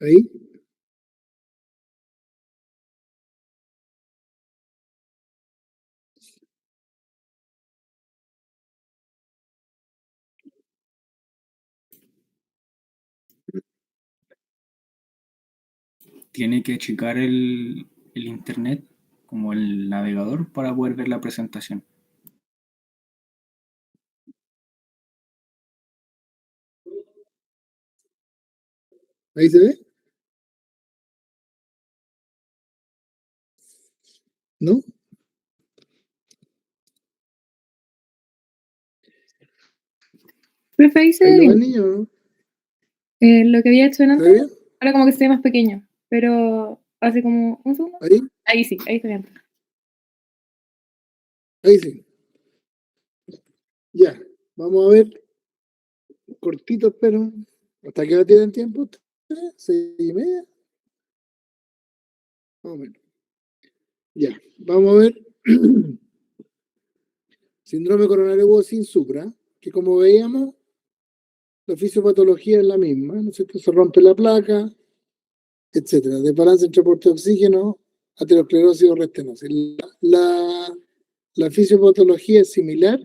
Ahí. Tiene que checar el internet como el navegador para poder ver la presentación. Ahí se ve. ¿No? Profe, ahí se ¿Ahí ve lo ve el bien. niño, no? Lo que había hecho ¿Se ve antes, bien? ahora como que se ve más pequeño, pero hace como un segundo. Ahí. Ahí sí, ahí está bien. Ahí sí. Ya. Vamos a ver. Cortito, pero. ¿Hasta qué hora tienen tiempo? ¿3? ¿6:30? Más o menos. Ya. Vamos a ver. Síndrome coronario agudo sin supra, que como veíamos, la fisiopatología es la misma, ¿no es cierto? Se rompe la placa, etcétera. Desbalance entre aporte de oxígeno, aterosclerosis o restenosis. La fisiopatología es similar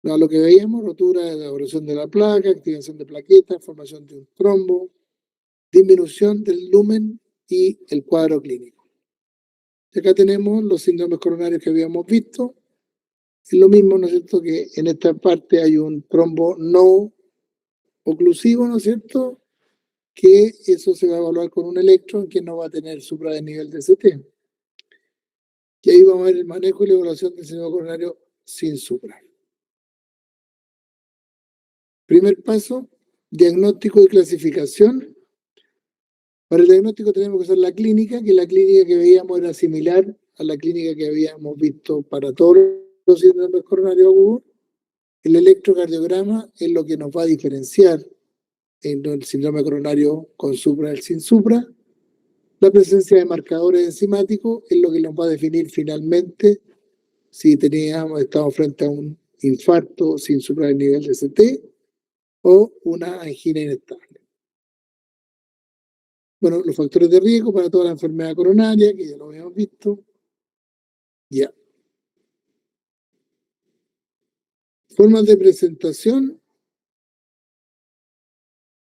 a lo que veíamos: rotura de la evolución de la placa, activación de plaquetas, formación de un trombo, disminución del lumen y el cuadro clínico. Y acá tenemos los síndromes coronarios que habíamos visto. Es lo mismo, ¿no es cierto?, que en esta parte hay un trombo no oclusivo, ¿no es cierto?, que eso se va a evaluar con un electro, que no va a tener supra de nivel de CT. Y ahí vamos a ver el manejo y la evaluación del síndrome coronario sin supra. Primer paso, diagnóstico y clasificación. Para el diagnóstico tenemos que hacer la clínica, que la clínica que veíamos era similar a la clínica que habíamos visto para todos los síndromes coronarios agudos. El electrocardiograma es lo que nos va a diferenciar entre el síndrome coronario con supra y el sin supra. La presencia de marcadores enzimáticos es lo que nos va a definir finalmente si estamos frente a un infarto sin supra del nivel de CT o una angina inestable. Bueno, los factores de riesgo para toda la enfermedad coronaria, que ya lo habíamos visto. Ya. Formas de presentación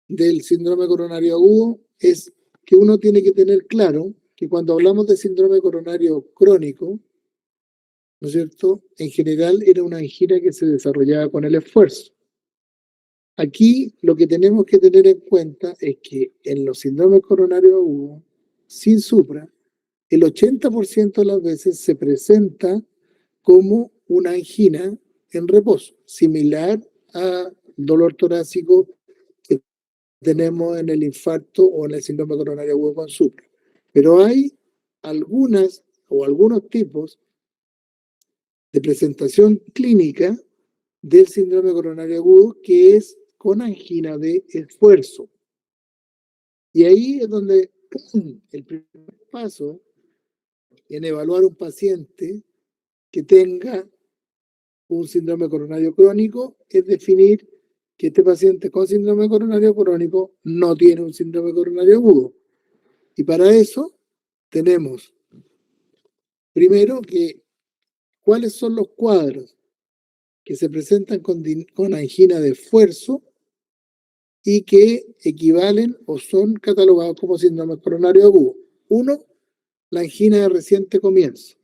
del síndrome coronario agudo es que uno tiene que tener claro que cuando hablamos de síndrome coronario crónico, ¿no es cierto?, en general era una angina que se desarrollaba con el esfuerzo. Aquí lo que tenemos que tener en cuenta es que en los síndromes coronarios agudos sin supra, el 80% de las veces se presenta como una angina en reposo, similar a dolor torácico que tenemos en el infarto o en el síndrome coronario agudo con supra. Pero hay algunos tipos de presentación clínica del síndrome coronario agudo que es con angina de esfuerzo. Y ahí es donde el primer paso en evaluar un paciente que tenga un síndrome coronario crónico es definir que este paciente con síndrome coronario crónico no tiene un síndrome coronario agudo. Y para eso tenemos primero que cuáles son los cuadros que se presentan con angina de esfuerzo y que equivalen o son catalogados como síndrome coronario agudo. Uno, la angina de reciente comienzo,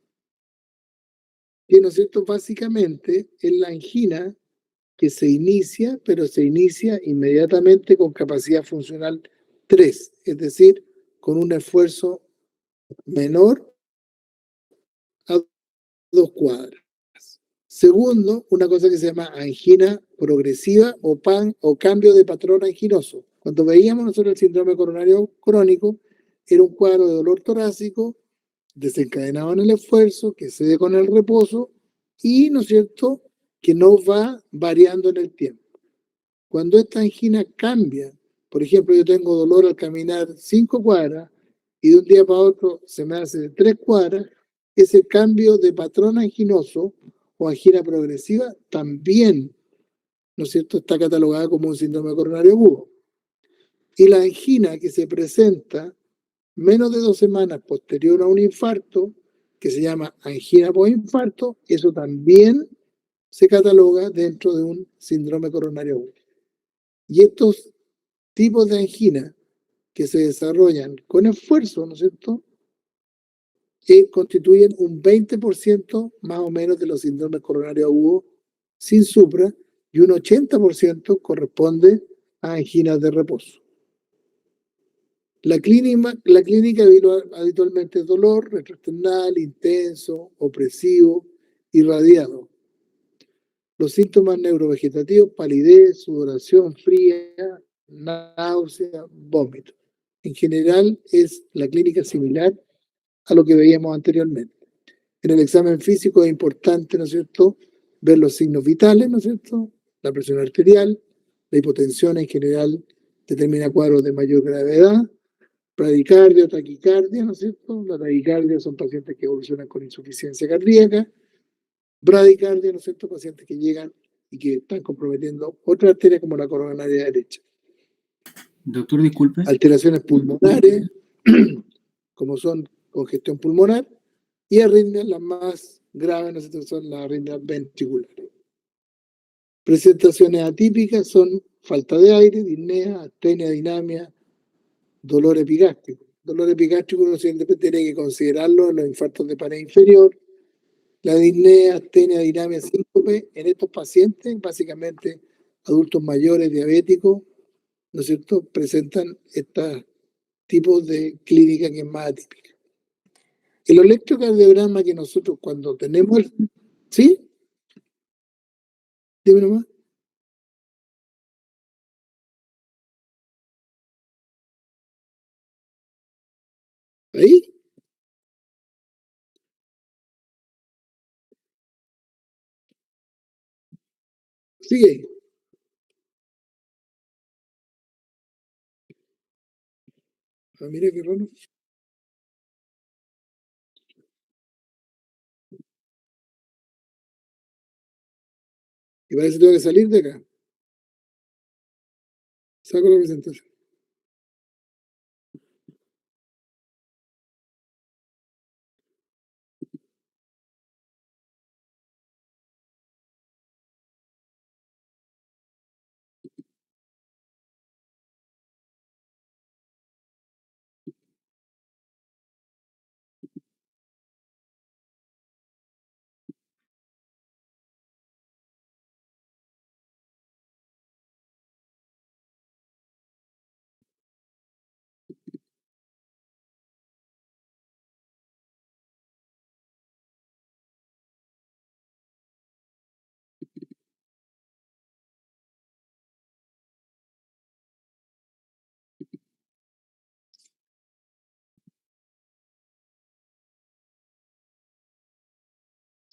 que, ¿no es cierto?, básicamente es la angina que se inicia, pero se inicia inmediatamente con capacidad funcional 3, es decir, con un esfuerzo menor a 2 cuadras. Segundo, una cosa que se llama angina progresiva o cambio de patrón anginoso. Cuando veíamos nosotros el síndrome coronario crónico, era un cuadro de dolor torácico desencadenado en el esfuerzo, que se ve con el reposo y, ¿no es cierto?, que no va variando en el tiempo. Cuando esta angina cambia, por ejemplo, yo tengo dolor al caminar 5 cuadras y de un día para otro se me hace de 3 cuadras, ese cambio de patrón anginoso o angina progresiva también, ¿no es cierto?, está catalogada como un síndrome coronario agudo. Y la angina que se presenta menos de 2 semanas posterior a un infarto, que se llama angina postinfarto, eso también se cataloga dentro de un síndrome coronario agudo. Y estos tipos de angina que se desarrollan con esfuerzo, ¿no es cierto?, que constituyen un 20% más o menos de los síndromes coronarios agudos sin supra, y un 80% corresponde a anginas de reposo. La clínica habitualmente es dolor retroesternal, intenso, opresivo, irradiado. Los síntomas neurovegetativos: palidez, sudoración fría, náusea, vómito. En general es la clínica similar a lo que veíamos anteriormente. En el examen físico es importante, ¿no es cierto?, ver los signos vitales, ¿no es cierto?, la presión arterial, la hipotensión en general determina cuadros de mayor gravedad, bradicardia, taquicardia, ¿no es cierto? La taquicardia son pacientes que evolucionan con insuficiencia cardíaca, bradicardia, ¿no es cierto?, pacientes que llegan y que están comprometiendo otra arteria como la coronaria derecha. Doctor, disculpe. Alteraciones pulmonares, como son congestión pulmonar, y arritmias, las más graves, ¿no es cierto?, son las arritmias ventriculares. Presentaciones atípicas son falta de aire, disnea, astenia, dinamia, dolor epigástrico. Dolor epigástrico uno siempre tiene que considerarlo en los infartos de pared inferior. La disnea, astenia, dinamia, síncope, en estos pacientes, básicamente adultos mayores, diabéticos, ¿no es cierto?, presentan estos tipos de clínica que es más atípica. El electrocardiograma que nosotros cuando tenemos... ¿Sí? Dime nomás. ¿Ahí? Sigue. Ah, mira qué raro. Y parece que tengo que salir de acá. Saco la presentación.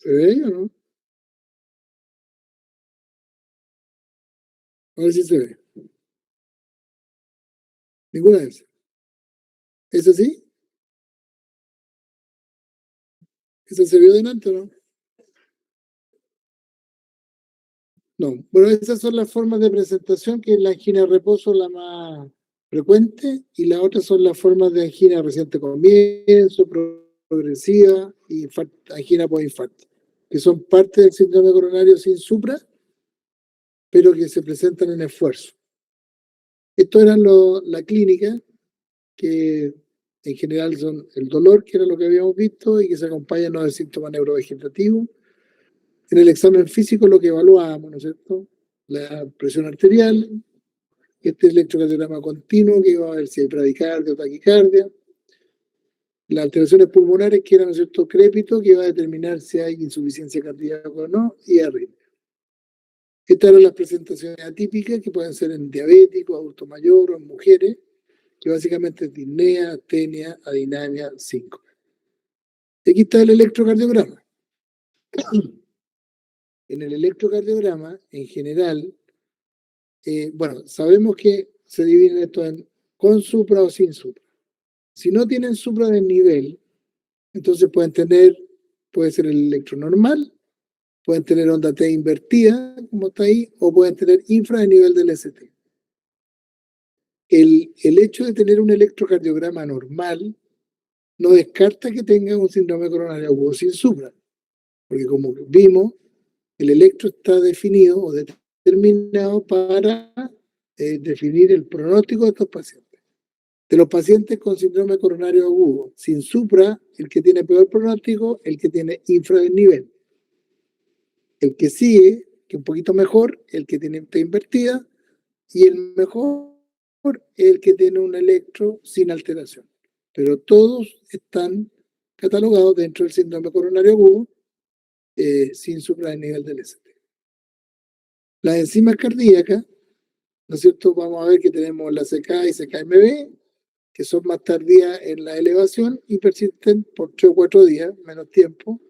¿Se ve o no? A ver si se ve. Ninguna de esas. ¿Esa sí? ¿Esa se vio delante o no? No. Bueno, esas son las formas de presentación, que es la angina de reposo la más frecuente, y las otras son las formas de angina reciente comienzo, progresiva y angina postinfarto, que son parte del síndrome coronario sin supra, pero que se presentan en esfuerzo. Esto era la clínica, que en general son el dolor, que era lo que habíamos visto, y que se acompañan de síntomas neurovegetativos. En el examen físico lo que evaluábamos, ¿no es cierto?, la presión arterial, este electrocardiograma continuo que iba a ver si hay bradicardia o taquicardia, las alteraciones pulmonares, que eran, ¿no es cierto?, crépito, que iba a determinar si hay insuficiencia cardíaca o no, y arritmia. Estas eran las presentaciones atípicas, que pueden ser en diabéticos, adultos mayores o en mujeres, que básicamente es disnea, astenia, adinamia, síncope. Aquí está el electrocardiograma. En el electrocardiograma, en general, bueno, sabemos que se dividen esto en con supra o sin supra. Si no tienen supra del nivel, entonces puede ser el electro normal, pueden tener onda T invertida, como está ahí, o pueden tener infra de nivel del ST. el hecho de tener un electrocardiograma normal no descarta que tenga un síndrome coronario agudo sin supra, porque como vimos, el electro está definido o determinado para definir el pronóstico de estos pacientes. De los pacientes con síndrome coronario agudo sin supra, el que tiene peor pronóstico, el que tiene infradesnivel. El que sigue, que un poquito mejor, el que tiene T invertida, y el mejor, el que tiene un electro sin alteración. Pero todos están catalogados dentro del síndrome coronario agudo sin supradesnivel del ST. Las enzimas cardíacas, ¿no es cierto? Vamos a ver que tenemos la CK y CKMB, que son más tardías en la elevación y persisten por 3 o 4 días, menos tiempo.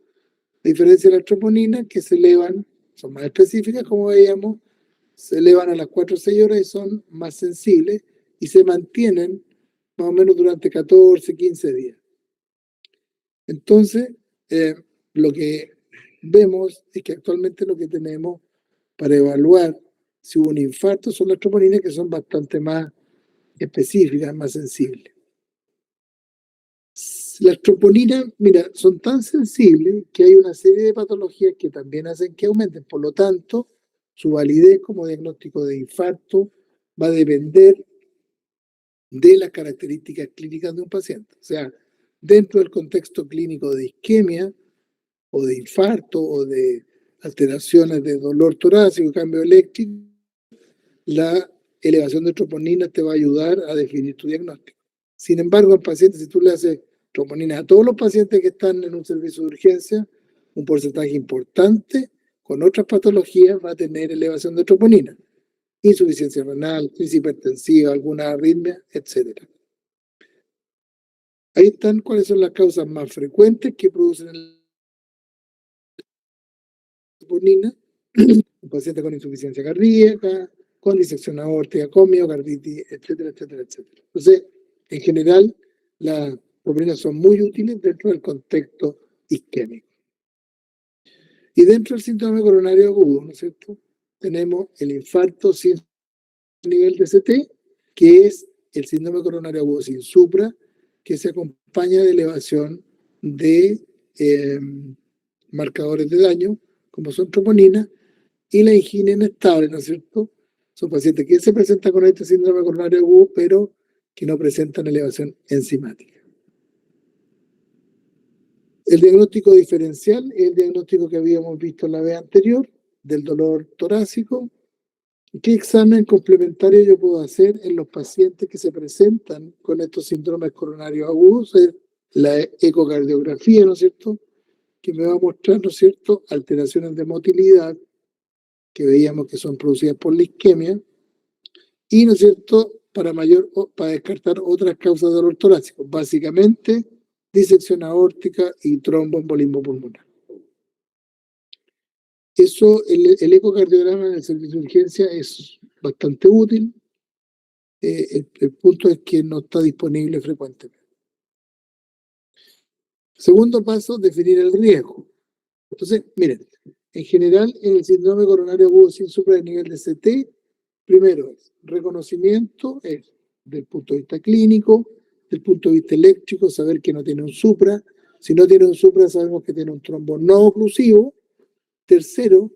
A diferencia de las troponinas, que se elevan, son más específicas, como veíamos, se elevan a las 4 o 6 horas y son más sensibles y se mantienen más o menos durante 14, 15 días. Entonces, lo que vemos es que actualmente lo que tenemos para evaluar si hubo un infarto son las troponinas, que son bastante más específicas, más sensibles. Las troponinas, mira, son tan sensibles que hay una serie de patologías que también hacen que aumenten. Por lo tanto, su validez como diagnóstico de infarto va a depender de las características clínicas de un paciente. O sea, dentro del contexto clínico de isquemia o de infarto o de alteraciones de dolor torácico, cambio eléctrico, la elevación de troponina te va a ayudar a definir tu diagnóstico. Sin embargo, al paciente, si tú le haces troponina a todos los pacientes que están en un servicio de urgencia, un porcentaje importante con otras patologías va a tener elevación de troponina, insuficiencia renal, crisis hipertensiva, alguna arritmia, etc. Ahí están cuáles son las causas más frecuentes que producen troponina. Un paciente con insuficiencia cardíaca, con disección aórtica, con miocarditis, etcétera, etcétera, etcétera. Entonces, en general, las troponinas son muy útiles dentro del contexto isquémico. Y dentro del síndrome coronario agudo, ¿no es cierto? Tenemos el infarto sin nivel de CT, que es el síndrome coronario agudo sin supra, que se acompaña de elevación de marcadores de daño, como son troponinas, y la angina inestable, ¿no es cierto? Son pacientes que se presentan con este síndrome coronario agudo, pero que no presentan elevación enzimática. El diagnóstico diferencial es el diagnóstico que habíamos visto en la vez anterior, del dolor torácico. ¿Qué examen complementario yo puedo hacer en los pacientes que se presentan con estos síndromes coronarios agudos? Es la ecocardiografía, ¿no es cierto?, que me va a mostrar, ¿no es cierto?, alteraciones de motilidad, que veíamos que son producidas por la isquemia, y, ¿no es cierto?, para descartar otras causas de dolor torácico, básicamente disección aórtica y tromboembolismo pulmonar. Eso, el ecocardiograma en el servicio de urgencia es bastante útil. El punto es que no está disponible frecuentemente. Segundo paso, definir el riesgo. Entonces, miren, en general, en el síndrome coronario agudo sin supradesnivel de CT, primero es reconocimiento, es del punto de vista clínico, del punto de vista eléctrico, saber que no tiene un supra. Si no tiene un supra, sabemos que tiene un trombo no oclusivo. Tercero,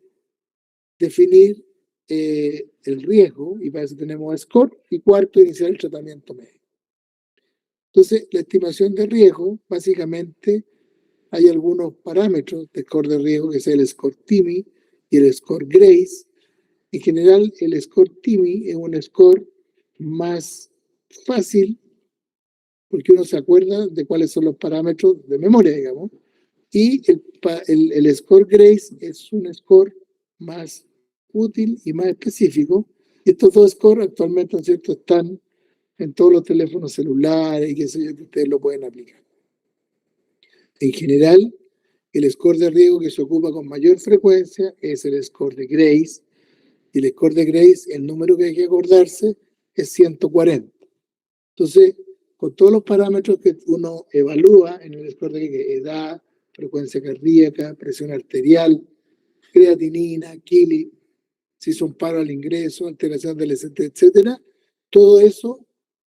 definir el riesgo, y para eso tenemos SCORE. Y cuarto, iniciar el tratamiento médico. Entonces, la estimación de riesgo, básicamente, hay algunos parámetros de score de riesgo, que es el score TIMI y el score GRACE. En general, el score TIMI es un score más fácil, porque uno se acuerda de cuáles son los parámetros de memoria, digamos. Y el score GRACE es un score más útil y más específico. Y estos dos scores actualmente, ¿no es cierto?, están en todos los teléfonos celulares y qué sé yo, que ustedes lo pueden aplicar. En general, el score de riesgo que se ocupa con mayor frecuencia es el score de GRACE. Y el score de GRACE, el número que hay que acordarse, es 140. Entonces, con todos los parámetros que uno evalúa en el score de GRACE, edad, frecuencia cardíaca, presión arterial, creatinina, Kili, si son paro al ingreso, alteración del ST, etcétera, todo eso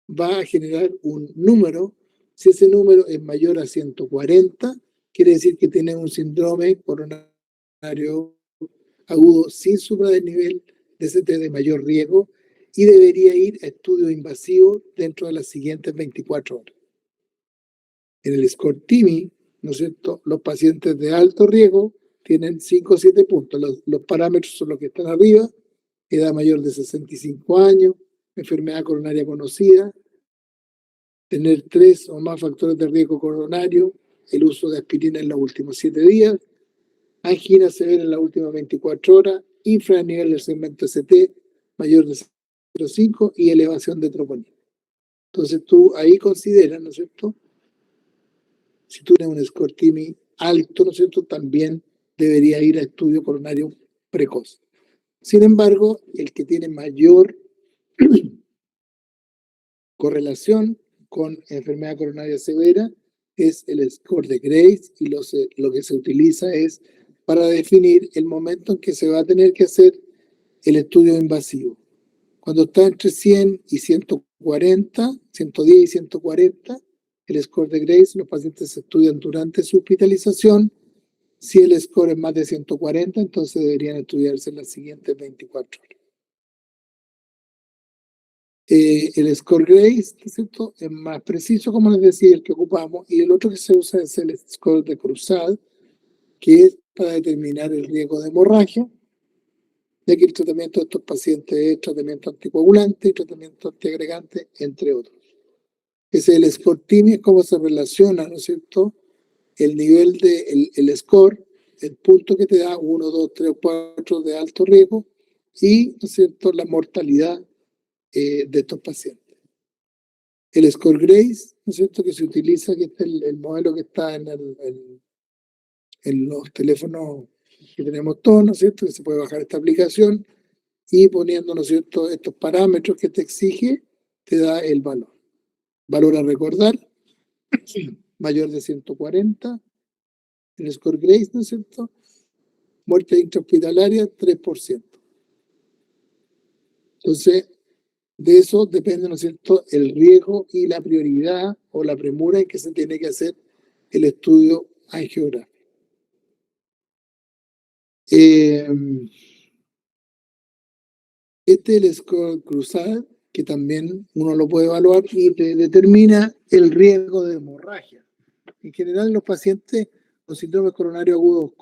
va a generar un número. Si ese número es mayor a 140, quiere decir que tiene un síndrome coronario agudo sin supradesnivel de CT de mayor riesgo y debería ir a estudio invasivo dentro de las siguientes 24 horas. En el SCORE-TIMI, ¿no es cierto?, los pacientes de alto riesgo tienen 5 o 7 puntos. Los parámetros son los que están arriba: edad mayor de 65 años, enfermedad coronaria conocida, tener 3 o más factores de riesgo coronario, el uso de aspirina en los últimos 7 días, angina severa en las últimas 24 horas, infranivel del segmento ST mayor de 0,5 y elevación de troponina. Entonces tú ahí consideras, ¿no es cierto?, si tú tienes un SCORE-TIMI alto, ¿no es cierto?, también debería ir a estudio coronario precoz. Sin embargo, el que tiene mayor correlación con enfermedad coronaria severa es el score de Grace, y lo que se utiliza es para definir el momento en que se va a tener que hacer el estudio invasivo. Cuando está entre 100 y 140, 110 y 140, el score de Grace, los pacientes se estudian durante su hospitalización. Si el score es más de 140, entonces deberían estudiarse en las siguientes 24 horas. El score Grace, ¿no es cierto?, es más preciso, como les decía, el que ocupamos, y el otro que se usa es el score de Cruzat, que es para determinar el riesgo de hemorragia, ya que el tratamiento de estos pacientes es tratamiento anticoagulante y tratamiento antiagregante, entre otros. Ese es el SCORE-TIMI, es cómo se relaciona, ¿no es cierto?, el nivel de el score, el punto que te da 1, 2, 3 o 4 de alto riesgo, y, ¿no es cierto?, la mortalidad de estos pacientes. El score Grace, ¿no es cierto?, que se utiliza, que es el modelo que está en los teléfonos que tenemos todos, ¿no es cierto?, que se puede bajar esta aplicación y poniendo, ¿no es cierto?, estos parámetros que te exige, te da el valor. Valor a recordar, mayor de 140, el score Grace, ¿no es cierto?, muerte intrahospitalaria, 3%. Entonces, de eso depende, ¿no es cierto?, el riesgo y la prioridad o la premura en que se tiene que hacer el estudio angiográfico. Este es el score Cruzat, que también uno lo puede evaluar y te determina el riesgo de hemorragia. En general, los pacientes con síndrome coronario agudo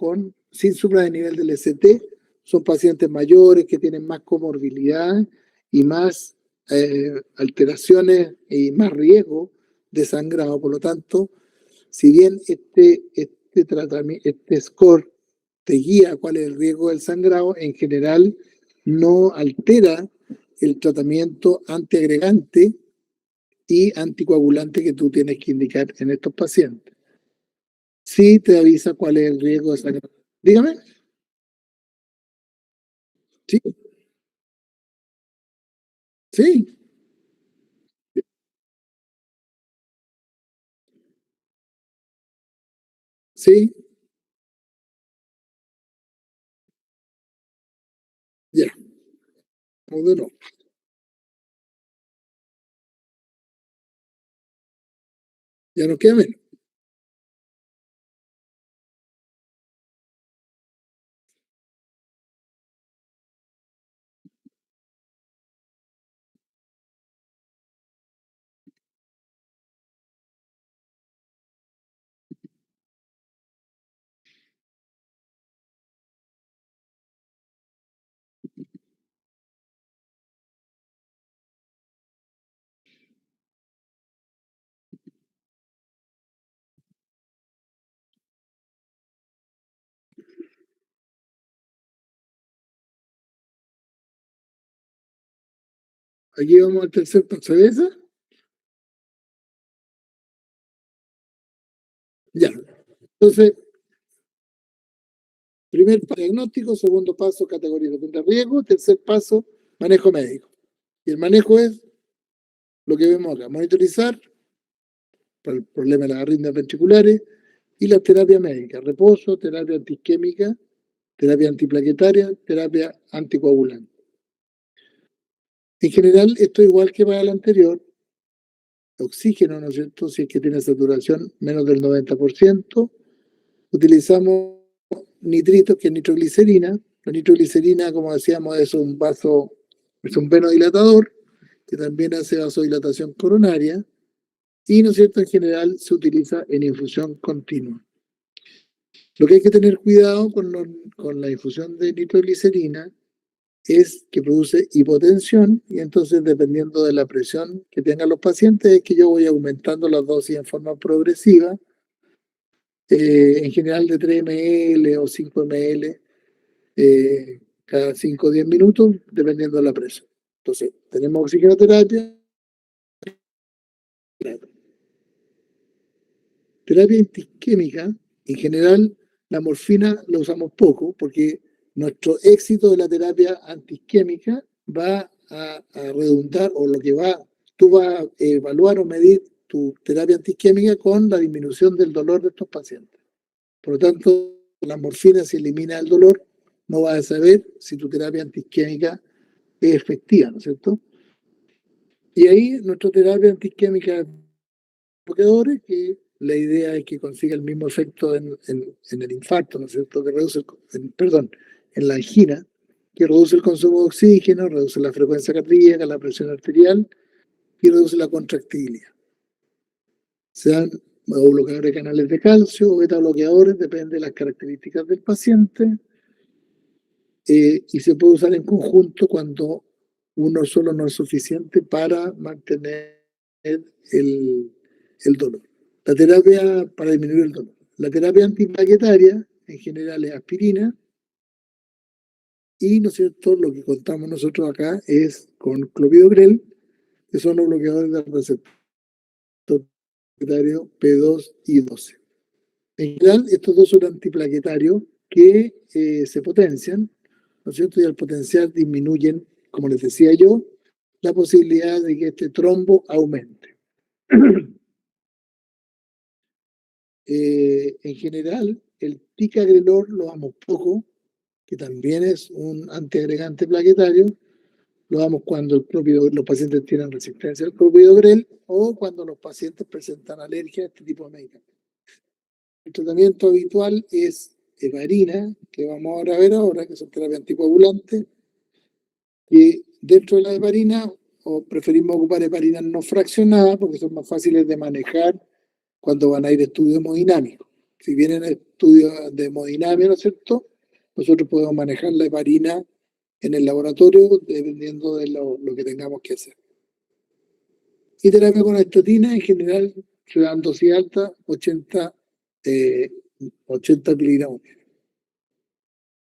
sin supradesnivel del ST son pacientes mayores que tienen más comorbilidad y más alteraciones y más riesgo de sangrado. Por lo tanto, si bien este score te guía cuál es el riesgo del sangrado, en general no altera el tratamiento antiagregante y anticoagulante que tú tienes que indicar en estos pacientes. Sí te avisa cuál es el riesgo de sangrado. Dígame. Sí. Sí. Sí. Ya. Modelo. Ya nos queda menos. Aquí vamos al tercer paso. ¿Sabes esa? Ya. Entonces, primer paso, diagnóstico. Segundo paso, categorización de riesgo. Tercer paso, manejo médico. Y el manejo es lo que vemos acá: monitorizar para el problema de las arritmias ventriculares y la terapia médica: reposo, terapia antiisquémica, terapia antiplaquetaria, terapia anticoagulante. En general, esto es igual que para el anterior, oxígeno, ¿no es cierto? Si es que tiene saturación menos del 90%, utilizamos nitritos, que es nitroglicerina. La nitroglicerina, como decíamos, es un venodilatador, que también hace vasodilatación coronaria, y, ¿no es cierto?, en general se utiliza en infusión continua. Lo que hay que tener cuidado con la infusión de nitroglicerina es que produce hipotensión, y entonces, dependiendo de la presión que tengan los pacientes, es que yo voy aumentando las dosis en forma progresiva, en general de 3 ml o 5 ml cada 5 o 10 minutos, dependiendo de la presión. Entonces, tenemos oxigenoterapia, terapia antiisquémica. En general, la morfina la usamos poco, porque nuestro éxito de la terapia antiisquémica va a redundar, o tú vas a evaluar o medir tu terapia antiisquémica con la disminución del dolor de estos pacientes. Por lo tanto, la morfina, si elimina el dolor, no vas a saber si tu terapia antiisquémica es efectiva, ¿no es cierto? Y ahí nuestra terapia antiisquémica de bloqueadores, que la idea es que consiga el mismo efecto en el infarto, ¿no es cierto? Que reduce en la angina, que reduce el consumo de oxígeno, reduce la frecuencia cardíaca, la presión arterial y reduce la contractibilidad. Se dan o bloqueadores de canales de calcio o beta bloqueadores, depende de las características del paciente, y se puede usar en conjunto cuando uno solo no es suficiente para mantener el dolor. La terapia para disminuir el dolor. La terapia antiplaquetaria en general es aspirina, y, ¿no es cierto?, lo que contamos nosotros acá es con clopidogrel, que son los bloqueadores del receptor plaquetario P2 y 12. En general, estos dos son antiplaquetarios que se potencian, ¿no es cierto? Y al potenciar disminuyen, como les decía yo, la posibilidad de que este trombo aumente. En general, el ticagrelor lo damos poco, que también es un antiagregante plaquetario. Lo damos cuando los pacientes tienen resistencia al clopidogrel o cuando los pacientes presentan alergia a este tipo de medicamentos. El tratamiento habitual es heparina, que vamos a ver ahora, que son terapias anticoagulantes, que dentro de la heparina, o preferimos ocupar heparinas no fraccionadas porque son más fáciles de manejar cuando van a ir a estudios hemodinámicos. Si vienen estudios de hemodinamia, ¿no es cierto?, nosotros podemos manejar la heparina en el laboratorio dependiendo de lo que tengamos que hacer. Y terapia con estatina, en general, se dan dosis alta, 80 miligramos.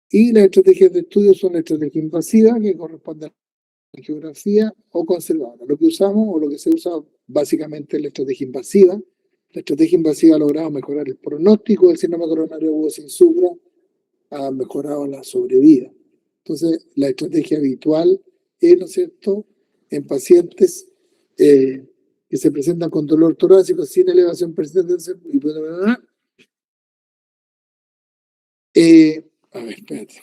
Y las estrategias de estudio son la estrategia invasiva, que corresponde a la geografía, o conservadora. Lo que usamos, o lo que se usa básicamente, es la estrategia invasiva. La estrategia invasiva ha logrado mejorar el pronóstico del síndrome coronario agudo sin supra, ha mejorado la sobrevida. Entonces, la estrategia habitual es, ¿no es cierto?, en pacientes que se presentan con dolor torácico sin elevación persistente. A ver, espérate.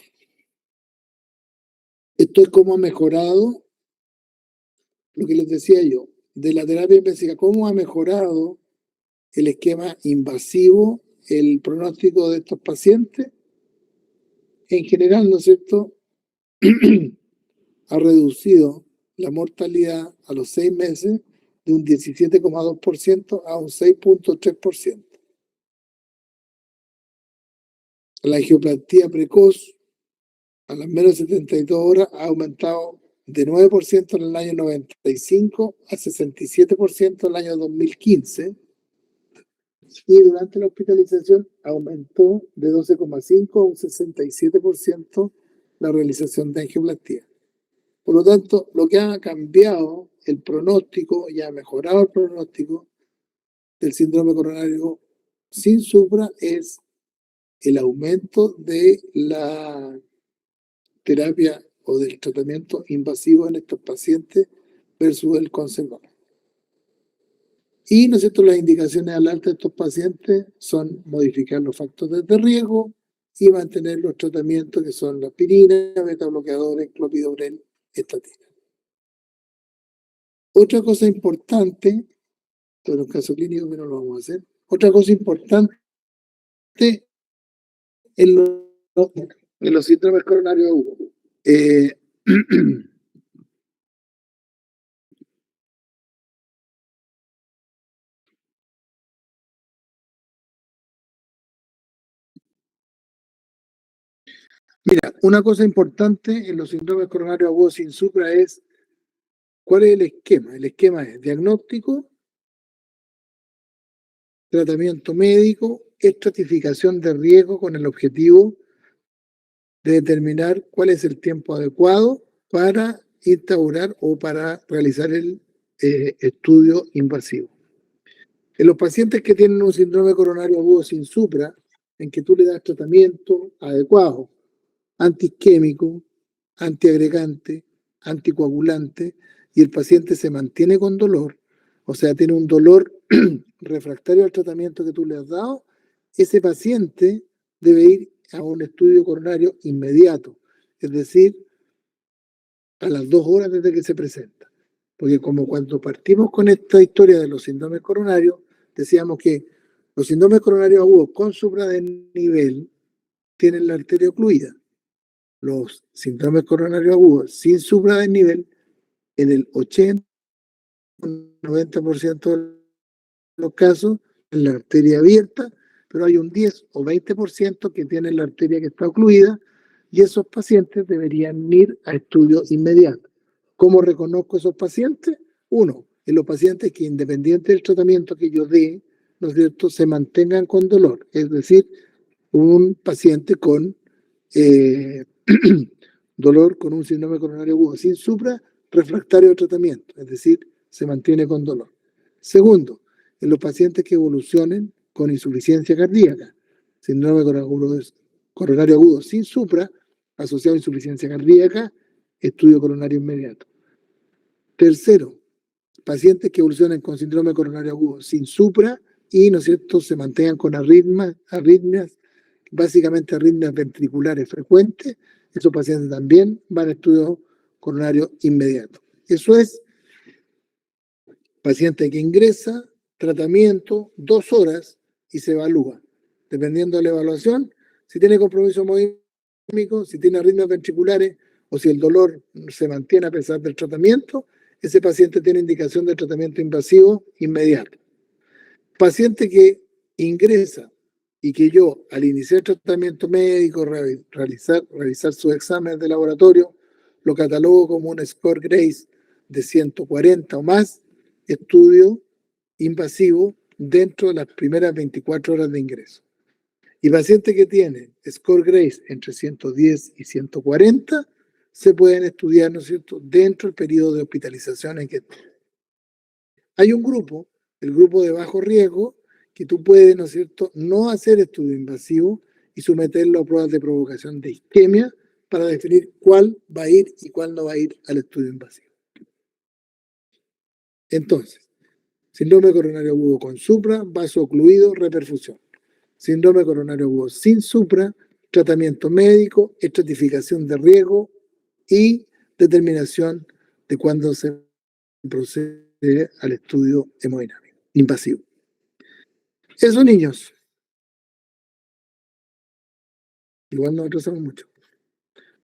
Esto es cómo ha mejorado lo que les decía yo, de la terapia intensiva, cómo ha mejorado el esquema invasivo, el pronóstico de estos pacientes. En general, ¿no es cierto?, ha reducido la mortalidad a los 6 meses de un 17,2% a un 6,3%. La angioplastía precoz a las menos de 72 horas ha aumentado de 9% en el año 95 a 67% en el año 2015, y durante la hospitalización aumentó de 12,5 a un 67% la realización de angioplastía. Por lo tanto, lo que ha cambiado el pronóstico y ha mejorado el pronóstico del síndrome coronario sin supra es el aumento de la terapia o del tratamiento invasivo en estos pacientes versus el conservador. Y, ¿no es cierto?, las indicaciones al alta de estos pacientes son modificar los factores de riesgo y mantener los tratamientos que son la aspirina, beta-bloqueadores, clopidogrel, estatina. Otra cosa importante Esto es un caso clínico que no lo vamos a hacer. Otra cosa importante en los síndromes coronarios agudos. Mira, una cosa importante en los síndromes coronarios agudos sin supra es ¿cuál es el esquema? El esquema es diagnóstico, tratamiento médico, estratificación de riesgo con el objetivo de determinar cuál es el tiempo adecuado para instaurar o para realizar el estudio invasivo. En los pacientes que tienen un síndrome coronario agudo sin supra, en que tú le das tratamiento adecuado, antiisquémico, antiagregante, anticoagulante, y el paciente se mantiene con dolor, o sea, tiene un dolor refractario al tratamiento que tú le has dado, ese paciente debe ir a un estudio coronario inmediato, es decir, a las 2 horas desde que se presenta. Porque como cuando partimos con esta historia de los síndromes coronarios, decíamos que los síndromes coronarios agudos con supradesnivel tienen la arteria ocluida. Los síndromes coronarios agudos sin supradesnivel, en el 80-90% de los casos, en la arteria abierta, pero hay un 10 o 20% que tienen la arteria que está ocluida, y esos pacientes deberían ir a estudios inmediatos. ¿Cómo reconozco esos pacientes? Uno, en los pacientes que independiente del tratamiento que yo dé, ¿no es cierto?, se mantengan con dolor, es decir, un paciente con dolor con un síndrome coronario agudo sin supra refractario al tratamiento, es decir, se mantiene con dolor. Segundo, en los pacientes que evolucionen con insuficiencia cardíaca, síndrome coronario agudo sin supra asociado a insuficiencia cardíaca, estudio coronario inmediato. Tercero, pacientes que evolucionen con síndrome coronario agudo sin supra y, ¿no es cierto?, se mantengan con arritmias, básicamente arritmias ventriculares frecuentes, esos pacientes también van a estudio coronario inmediato. Eso es paciente que ingresa, tratamiento, 2 horas y se evalúa. Dependiendo de la evaluación, si tiene compromiso hemodinámico, si tiene arritmias ventriculares o si el dolor se mantiene a pesar del tratamiento, ese paciente tiene indicación de tratamiento invasivo inmediato. Paciente que ingresa y que yo, al iniciar el tratamiento médico, realizar sus exámenes de laboratorio, lo catalogo como un score Grace de 140 o más, estudio invasivo dentro de las primeras 24 horas de ingreso. Y pacientes que tienen score Grace entre 110 y 140 se pueden estudiar, ¿no es cierto?, dentro del periodo de hospitalización en que hay un grupo, el grupo de bajo riesgo, que tú puedes, ¿no es cierto?, no hacer estudio invasivo y someterlo a pruebas de provocación de isquemia para definir cuál va a ir y cuál no va a ir al estudio invasivo. Entonces, síndrome coronario agudo con supra, vaso ocluido, reperfusión. Síndrome coronario agudo sin supra, tratamiento médico, estratificación de riesgo y determinación de cuándo se procede al estudio hemodinámico invasivo. Eso, niños. Igual nosotros somos muchos.